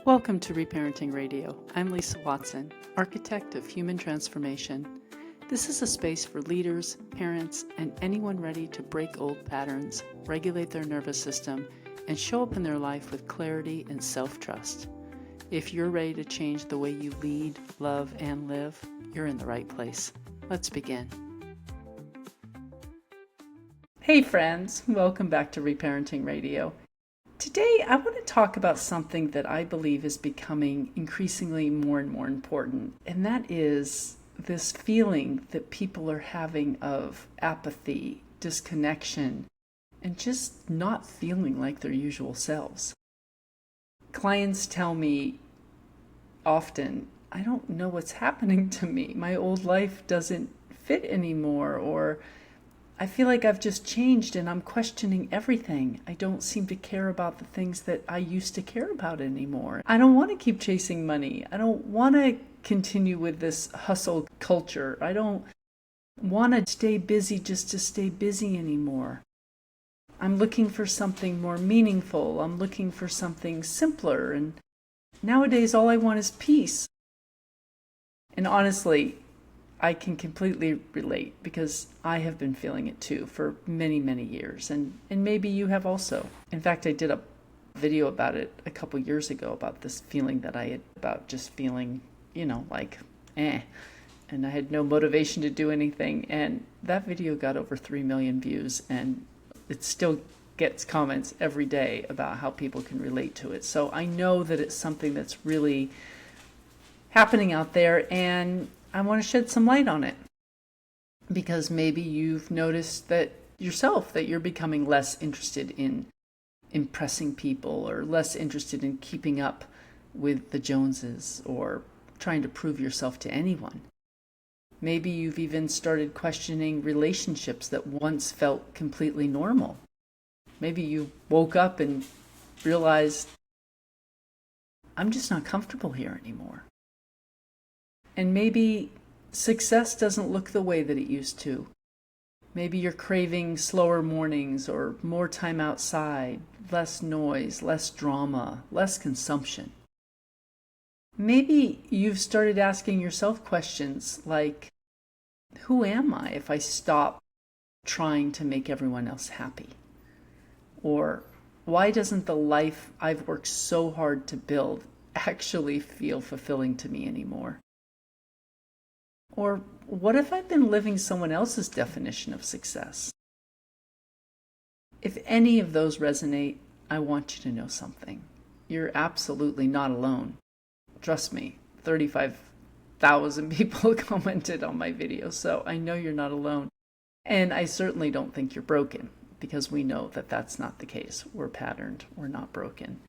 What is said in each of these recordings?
Welcome to Reparenting Radio. I'm Lisa Watson, architect of human transformation. This is a space for leaders, parents, and anyone ready to break old patterns, regulate their nervous system, and show up in their life with clarity and self-trust. If you're ready to change the way you lead, love, and live, you're in the right place. Let's begin. Hey friends, welcome back to Reparenting Radio. Today, I want to talk about something that I believe is becoming increasingly more and more important, and that is this feeling that people are having of apathy, disconnection, and just not feeling like their usual selves. Clients tell me often, I don't know what's happening to me. My old life doesn't fit anymore, or I feel like I've just changed and I'm questioning everything. I don't seem to care about the things that I used to care about anymore. I don't want to keep chasing money. I don't want to continue with this hustle culture. I don't want to stay busy just to stay busy anymore. I'm looking for something more meaningful. I'm looking for something simpler. And nowadays, all I want is peace. And honestly, I can completely relate because I have been feeling it too for many, many years. And maybe you have also. In fact, I did a video about it a couple years ago about this feeling that I had about just feeling, like, And I had no motivation to do anything. And that video got over 3 million views, and it still gets comments every day about how people can relate to it. So I know that it's something that's really happening out there, and I want to shed some light on it because maybe you've noticed that yourself, that you're becoming less interested in impressing people or less interested in keeping up with the Joneses or trying to prove yourself to anyone. Maybe you've even started questioning relationships that once felt completely normal. Maybe you woke up and realized, I'm just not comfortable here anymore. And maybe success doesn't look the way that it used to. Maybe you're craving slower mornings or more time outside, less noise, less drama, less consumption. Maybe you've started asking yourself questions like, who am I if I stop trying to make everyone else happy? Or why doesn't the life I've worked so hard to build actually feel fulfilling to me anymore? Or what if I've been living someone else's definition of success? If any of those resonate, I want you to know something. You're absolutely not alone. Trust me, 35,000 people commented on my video, so I know you're not alone. And I certainly don't think you're broken, because we know that that's not the case. We're patterned, we're not broken.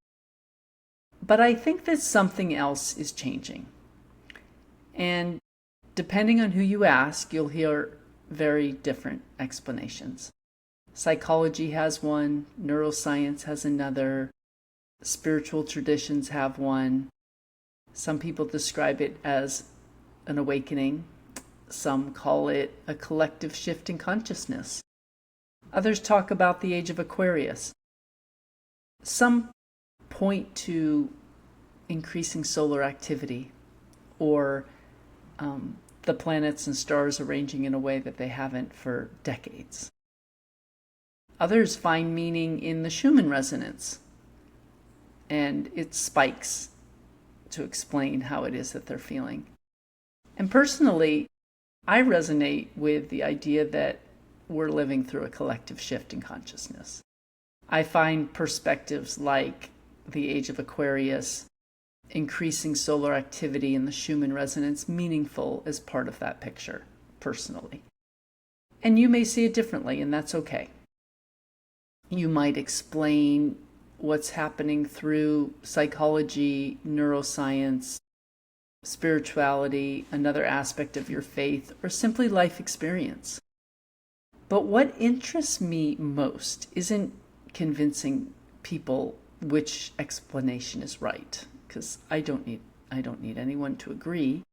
But I think that something else is changing. And depending on who you ask, you'll hear very different explanations. Psychology has one, neuroscience has another, spiritual traditions have one. Some people describe it as an awakening. Some call it a collective shift in consciousness. Others talk about the age of Aquarius. Some point to increasing solar activity or the planets and stars arranging in a way that they haven't for decades. Others find meaning in the Schumann resonance and its spikes to explain how it is that they're feeling. And personally, I resonate with the idea that we're living through a collective shift in consciousness. I find perspectives like the age of Aquarius, increasing solar activity in the Schumann resonance meaningful as part of that picture, personally. And you may see it differently, and that's okay. You might explain what's happening through psychology, neuroscience, spirituality, another aspect of your faith, or simply life experience. But what interests me most isn't convincing people which explanation is right, because I don't need anyone to agree.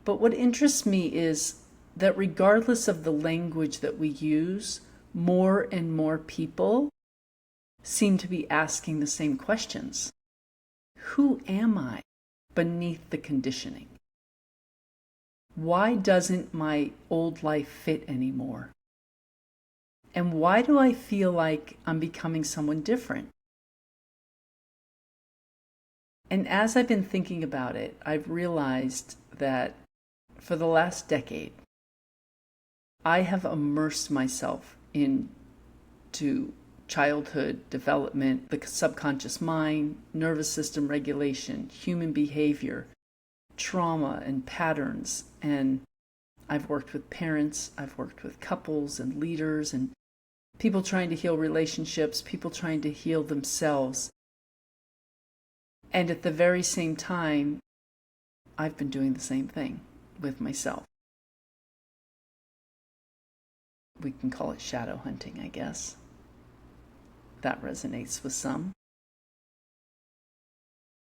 But what interests me is that regardless of the language that we use, more and more people seem to be asking the same questions. Who am I beneath the conditioning? Why doesn't my old life fit anymore? And why do I feel like I'm becoming someone different? And as I've been thinking about it, I've realized that for the last decade, I have immersed myself into childhood development, the subconscious mind, nervous system regulation, human behavior, trauma and patterns. And I've worked with parents, I've worked with couples and leaders and people trying to heal relationships, people trying to heal themselves. And at the very same time, I've been doing the same thing with myself. We can call it shadow hunting, I guess. That resonates with some.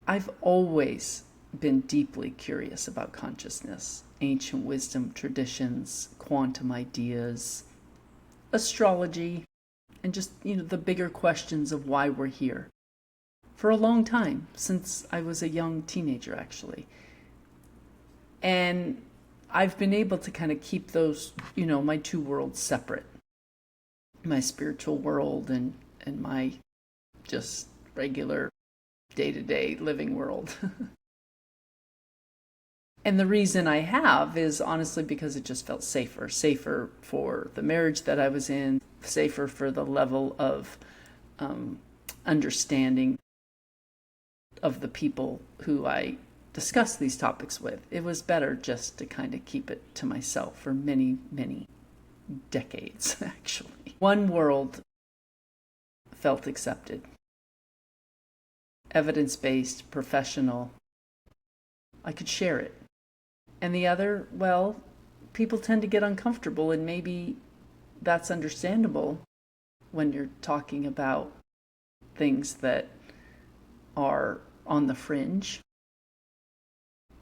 I've always been deeply curious about consciousness, ancient wisdom traditions, quantum ideas, astrology, and just, the bigger questions of why we're here. For a long time, since I was a young teenager, actually. And I've been able to kind of keep those, my two worlds separate. My spiritual world and my just regular day-to-day living world. And the reason I have is honestly because it just felt safer. Safer for the marriage that I was in, safer for the level of understanding of the people who I discuss these topics with. It was better just to kind of keep it to myself for many, many decades, actually. One world felt accepted. Evidence-based, professional. I could share it. And the other, well, people tend to get uncomfortable, and maybe that's understandable when you're talking about things that are on the fringe.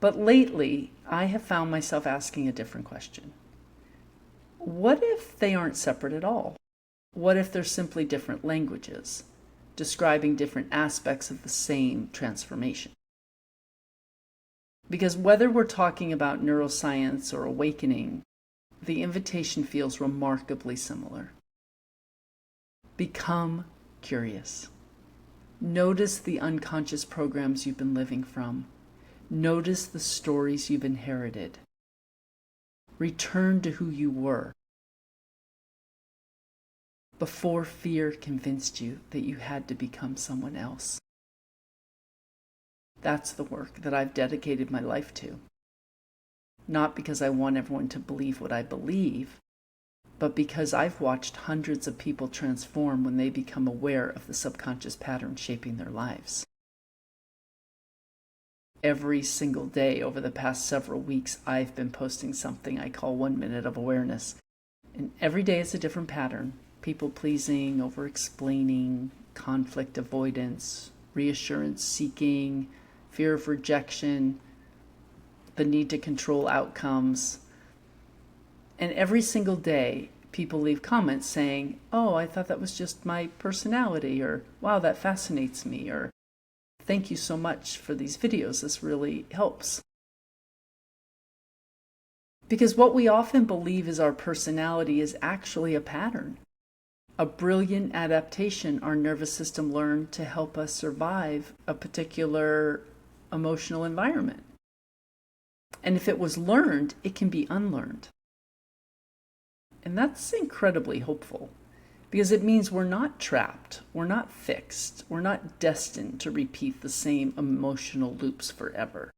But lately, I have found myself asking a different question. What if they aren't separate at all? What if they're simply different languages, describing different aspects of the same transformation? Because whether we're talking about neuroscience or awakening, the invitation feels remarkably similar. Become curious. Notice the unconscious programs you've been living from. Notice the stories you've inherited. Return to who you were before fear convinced you that you had to become someone else. That's the work that I've dedicated my life to. Not because I want everyone to believe what I believe, but because I've watched hundreds of people transform when they become aware of the subconscious patterns shaping their lives. Every single day over the past several weeks, I've been posting something I call 1 minute of awareness. And every day it's a different pattern. People pleasing, over-explaining, conflict avoidance, reassurance seeking, fear of rejection, the need to control outcomes. And every single day, people leave comments saying, "Oh, I thought that was just my personality," or "Wow, that fascinates me," or "Thank you so much for these videos. This really helps." Because what we often believe is our personality is actually a pattern, a brilliant adaptation our nervous system learned to help us survive a particular emotional environment. And if it was learned, it can be unlearned. And that's incredibly hopeful, because it means we're not trapped, we're not fixed, we're not destined to repeat the same emotional loops forever.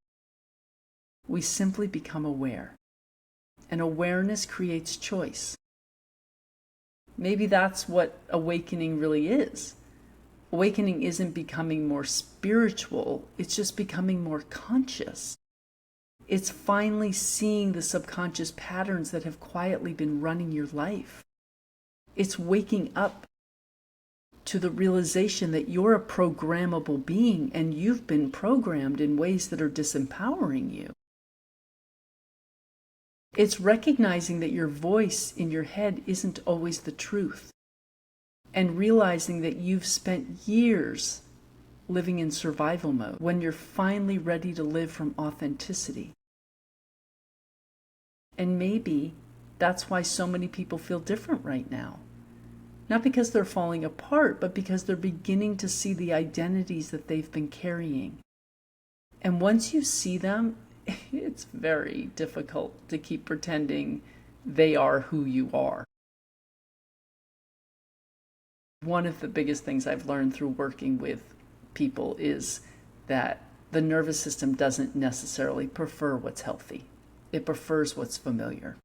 We simply become aware, and awareness creates choice. Maybe that's what awakening really is. Awakening isn't becoming more spiritual, it's just becoming more conscious. It's finally seeing the subconscious patterns that have quietly been running your life. It's waking up to the realization that you're a programmable being and you've been programmed in ways that are disempowering you. It's recognizing that your voice in your head isn't always the truth, and realizing that you've spent years living in survival mode, when you're finally ready to live from authenticity. And maybe that's why so many people feel different right now. Not because they're falling apart, but because they're beginning to see the identities that they've been carrying. And once you see them, it's very difficult to keep pretending they are who you are. One of the biggest things I've learned through working with people is that the nervous system doesn't necessarily prefer what's healthy. It prefers what's familiar.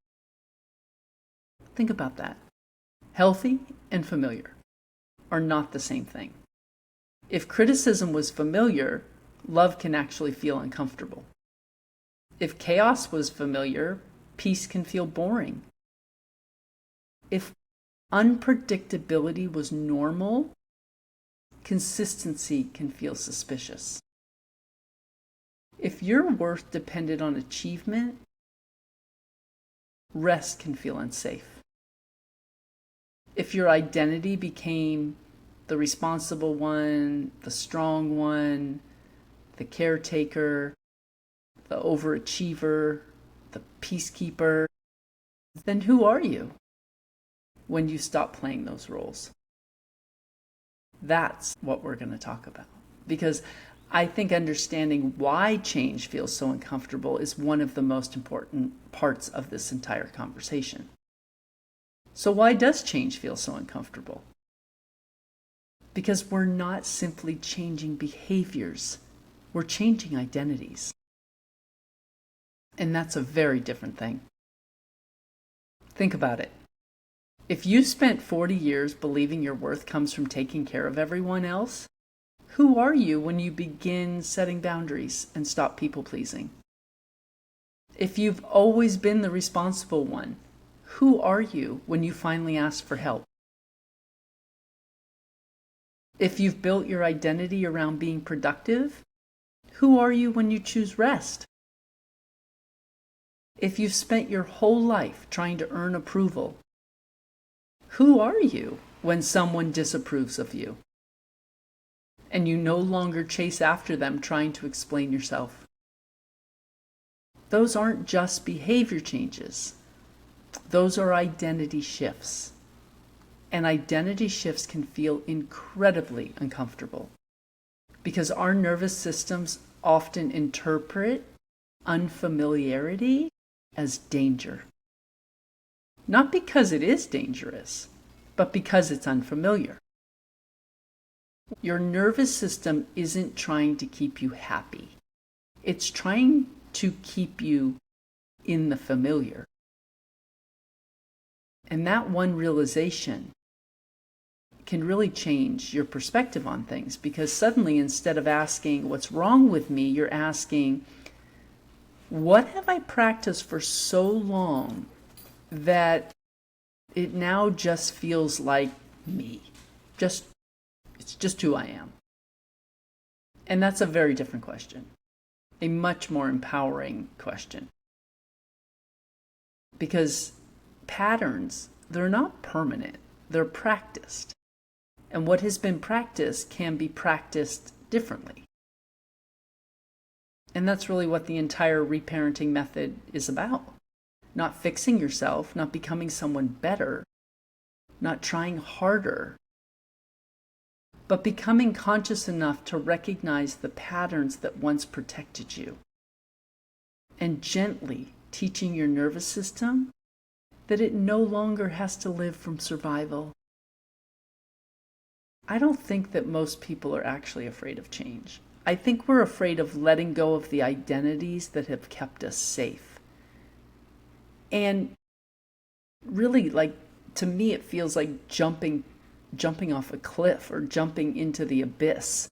Think about that. Healthy and familiar are not the same thing. If criticism was familiar, love can actually feel uncomfortable. If chaos was familiar, peace can feel boring. If unpredictability was normal, consistency can feel suspicious. If your worth depended on achievement, rest can feel unsafe. If your identity became the responsible one, the strong one, the caretaker, the overachiever, the peacekeeper, then who are you when you stop playing those roles? That's what we're going to talk about. Because I think understanding why change feels so uncomfortable is one of the most important parts of this entire conversation. So why does change feel so uncomfortable? Because we're not simply changing behaviors, we're changing identities. And that's a very different thing. Think about it. If you spent 40 years believing your worth comes from taking care of everyone else, who are you when you begin setting boundaries and stop people-pleasing? If you've always been the responsible one, who are you when you finally ask for help? If you've built your identity around being productive, who are you when you choose rest? If you've spent your whole life trying to earn approval, who are you when someone disapproves of you? And you no longer chase after them trying to explain yourself. Those aren't just behavior changes. Those are identity shifts. And identity shifts can feel incredibly uncomfortable because our nervous systems often interpret unfamiliarity as danger. Not because it is dangerous, but because it's unfamiliar. Your nervous system isn't trying to keep you happy. It's trying to keep you in the familiar. And that one realization can really change your perspective on things, because suddenly, instead of asking, what's wrong with me, you're asking, what have I practiced for so long that it now just feels like me? It's just who I am. And that's a very different question, a much more empowering question. Because patterns, they're not permanent, they're practiced. And what has been practiced can be practiced differently. And that's really what the entire reparenting method is about. Not fixing yourself, not becoming someone better, not trying harder, but becoming conscious enough to recognize the patterns that once protected you, and gently teaching your nervous system that it no longer has to live from survival. I don't think that most people are actually afraid of change. I think we're afraid of letting go of the identities that have kept us safe. And really, to me, it feels like jumping off a cliff or jumping into the abyss.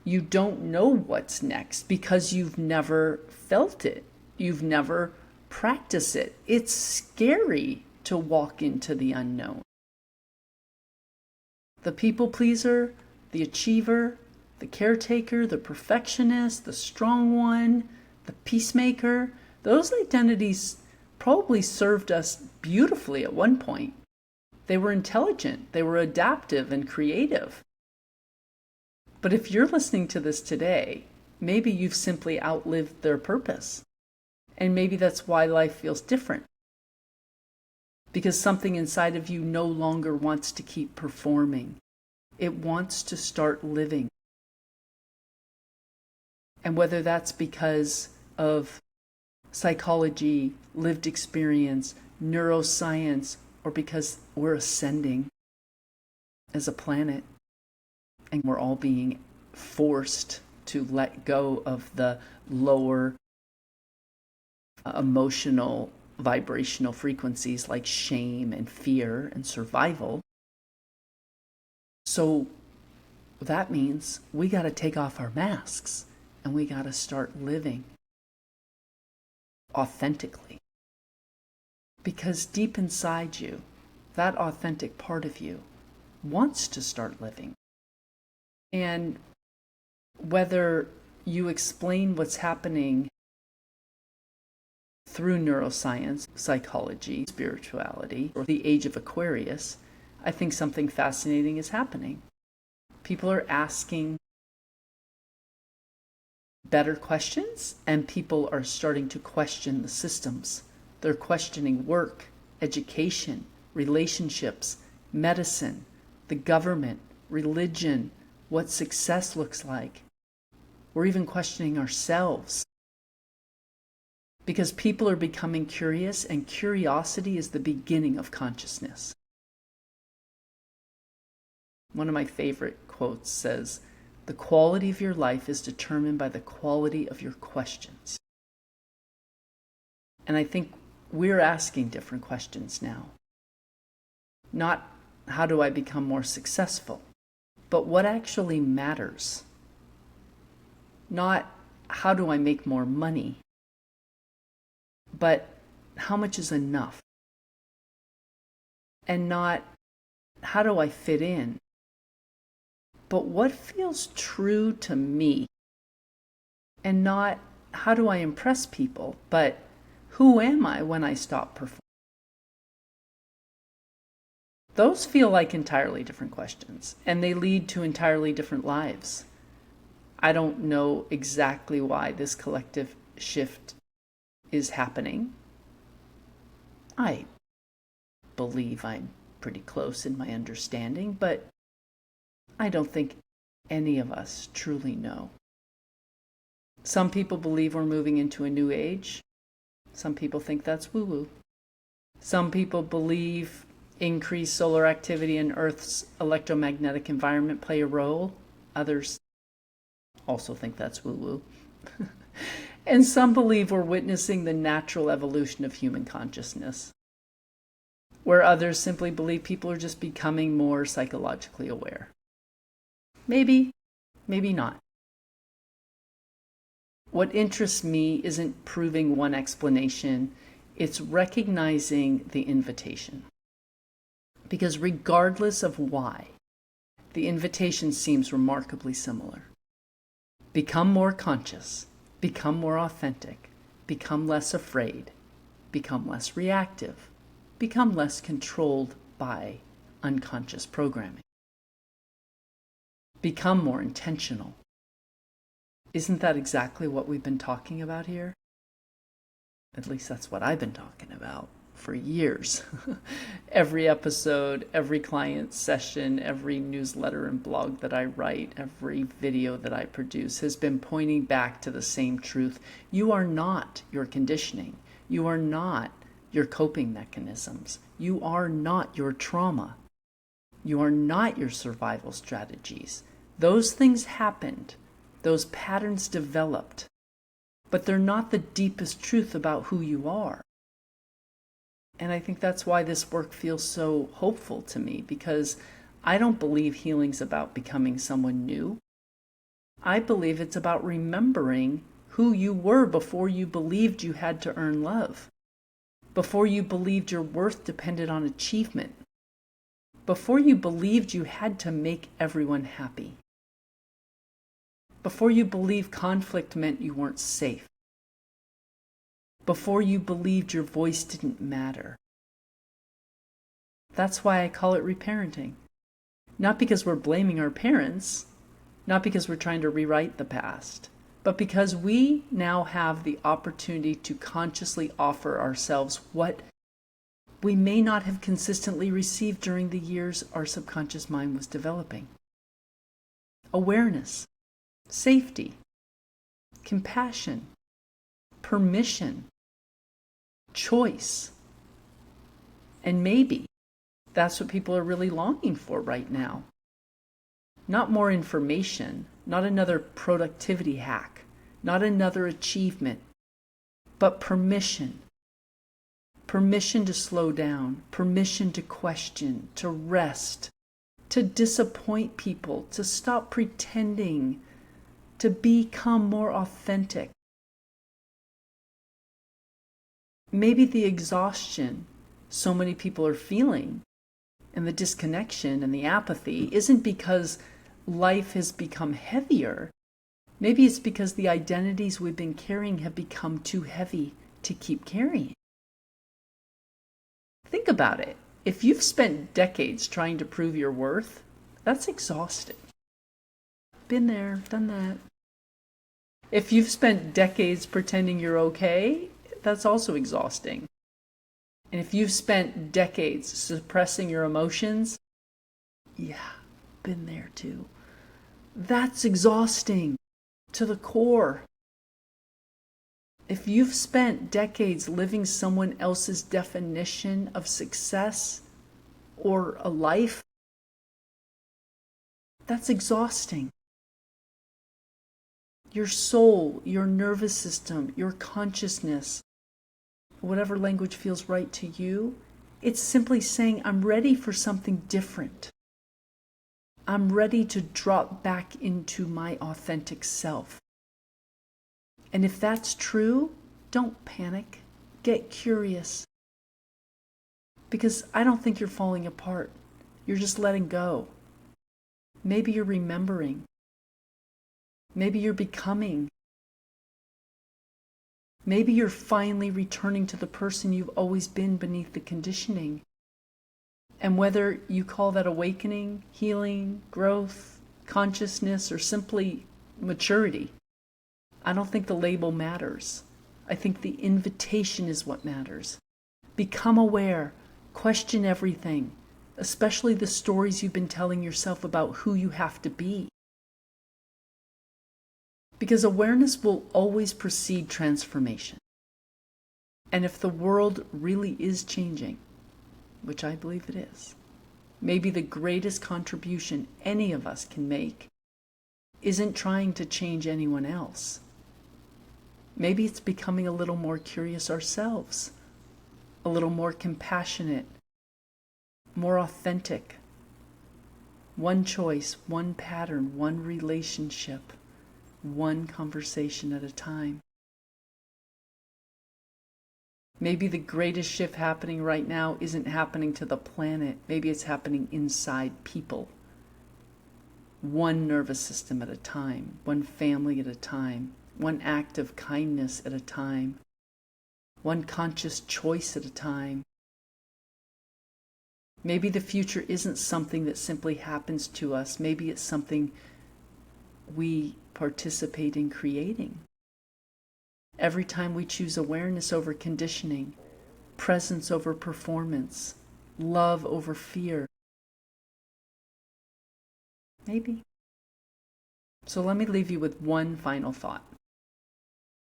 You don't know what's next because you've never felt it. You've never practiced it. It's scary to walk into the unknown. The people pleaser, the achiever, the caretaker, the perfectionist, the strong one, the peacemaker, those identities probably served us beautifully at one point. They were intelligent, they were adaptive and creative. But if you're listening to this today, maybe you've simply outlived their purpose. And maybe that's why life feels different. Because something inside of you no longer wants to keep performing. It wants to start living. And whether that's because of psychology, lived experience, neuroscience, or because we're ascending as a planet and we're all being forced to let go of the lower emotional, vibrational frequencies like shame and fear and survival. So that means we got to take off our masks and we got to start living authentically. Because deep inside you, that authentic part of you wants to start living. And whether you explain what's happening through neuroscience, psychology, spirituality, or the age of Aquarius, I think something fascinating is happening. People are asking better questions, and people are starting to question the systems. They're questioning work, education, relationships, medicine, the government, religion, what success looks like. We're even questioning ourselves. Because people are becoming curious, and curiosity is the beginning of consciousness. One of my favorite quotes says, "The quality of your life is determined by the quality of your questions." And I think we're asking different questions now. Not how do I become more successful, but what actually matters. Not how do I make more money, but how much is enough? And not how do I fit in, but what feels true to me? And not how do I impress people, but who am I when I stop performing? Those feel like entirely different questions, and they lead to entirely different lives. I don't know exactly why this collective shift is happening. I believe I'm pretty close in my understanding, but I don't think any of us truly know. Some people believe we're moving into a new age. Some people think that's woo-woo. Some people believe increased solar activity in Earth's electromagnetic environment play a role. Others also think that's woo-woo. And some believe we're witnessing the natural evolution of human consciousness, where others simply believe people are just becoming more psychologically aware. Maybe, maybe not. What interests me isn't proving one explanation, it's recognizing the invitation. Because regardless of why, the invitation seems remarkably similar. Become more conscious, become more authentic, become less afraid, become less reactive, become less controlled by unconscious programming. Become more intentional. Isn't that exactly what we've been talking about here? At least that's what I've been talking about for years. Every episode, every client session, every newsletter and blog that I write, every video that I produce has been pointing back to the same truth. You are not your conditioning. You are not your coping mechanisms. You are not your trauma. You are not your survival strategies. Those things happened. Those patterns developed. But they're not the deepest truth about who you are. And I think that's why this work feels so hopeful to me, because I don't believe healing's about becoming someone new. I believe it's about remembering who you were before you believed you had to earn love, before you believed your worth depended on achievement, before you believed you had to make everyone happy, before you believed conflict meant you weren't safe, before you believed your voice didn't matter. That's why I call it reparenting. Not because we're blaming our parents, not because we're trying to rewrite the past, but because we now have the opportunity to consciously offer ourselves what we may not have consistently received during the years our subconscious mind was developing. Awareness, safety, compassion, permission, choice. And maybe that's what people are really longing for right now. Not more information, not another productivity hack, not another achievement, but permission. Permission to slow down, permission to question, to rest, to disappoint people, to stop pretending, to become more authentic. Maybe the exhaustion so many people are feeling and the disconnection and the apathy isn't because life has become heavier. Maybe it's because the identities we've been carrying have become too heavy to keep carrying. Think about it. If you've spent decades trying to prove your worth, that's exhausting. Been there, done that. If you've spent decades pretending you're okay, that's also exhausting. And if you've spent decades suppressing your emotions, yeah, been there too. That's exhausting to the core. If you've spent decades living someone else's definition of success or a life, that's exhausting. Your soul, your nervous system, your consciousness, whatever language feels right to you, it's simply saying, I'm ready for something different. I'm ready to drop back into my authentic self. And if that's true, don't panic. Get curious. Because I don't think you're falling apart. You're just letting go. Maybe you're remembering. Maybe you're becoming. Maybe you're finally returning to the person you've always been beneath the conditioning. And whether you call that awakening, healing, growth, consciousness, or simply maturity, I don't think the label matters. I think the invitation is what matters. Become aware, question everything, especially the stories you've been telling yourself about who you have to be. Because awareness will always precede transformation. And if the world really is changing, which I believe it is, maybe the greatest contribution any of us can make isn't trying to change anyone else. Maybe it's becoming a little more curious ourselves, a little more compassionate, more authentic. One choice, one pattern, one relationship, one conversation at a time. Maybe the greatest shift happening right now isn't happening to the planet. Maybe it's happening inside people. One nervous system at a time, one family at a time, one act of kindness at a time, one conscious choice at a time. Maybe the future isn't something that simply happens to us. Maybe it's something we participate in creating. Every time we choose awareness over conditioning, presence over performance, love over fear. Maybe. So let me leave you with one final thought.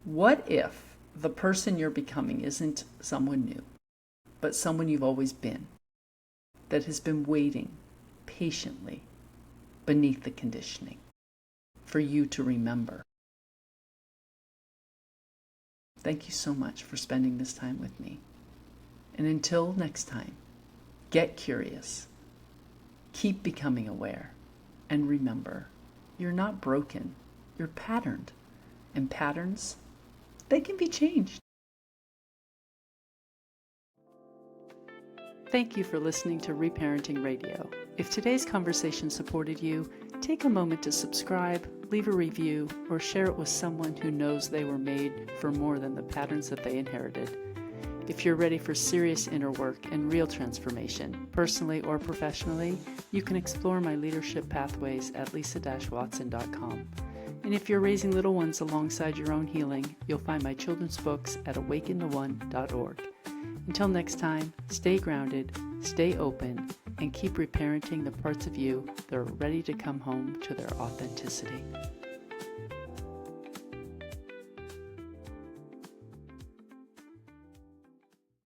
What if the person you're becoming isn't someone new, but someone you've always been, that has been waiting patiently beneath the conditioning for you to remember? Thank you so much for spending this time with me. And until next time, get curious, keep becoming aware, and remember, you're not broken, you're patterned. And patterns, they can be changed. Thank you for listening to Reparenting Radio. If today's conversation supported you, take a moment to subscribe, leave a review, or share it with someone who knows they were made for more than the patterns that they inherited. If you're ready for serious inner work and real transformation, personally or professionally, you can explore my leadership pathways at lisa-watson.com. And if you're raising little ones alongside your own healing, you'll find my children's books at awakentheone.org. Until next time, stay grounded, stay open, and keep reparenting the parts of you that are ready to come home to their authenticity.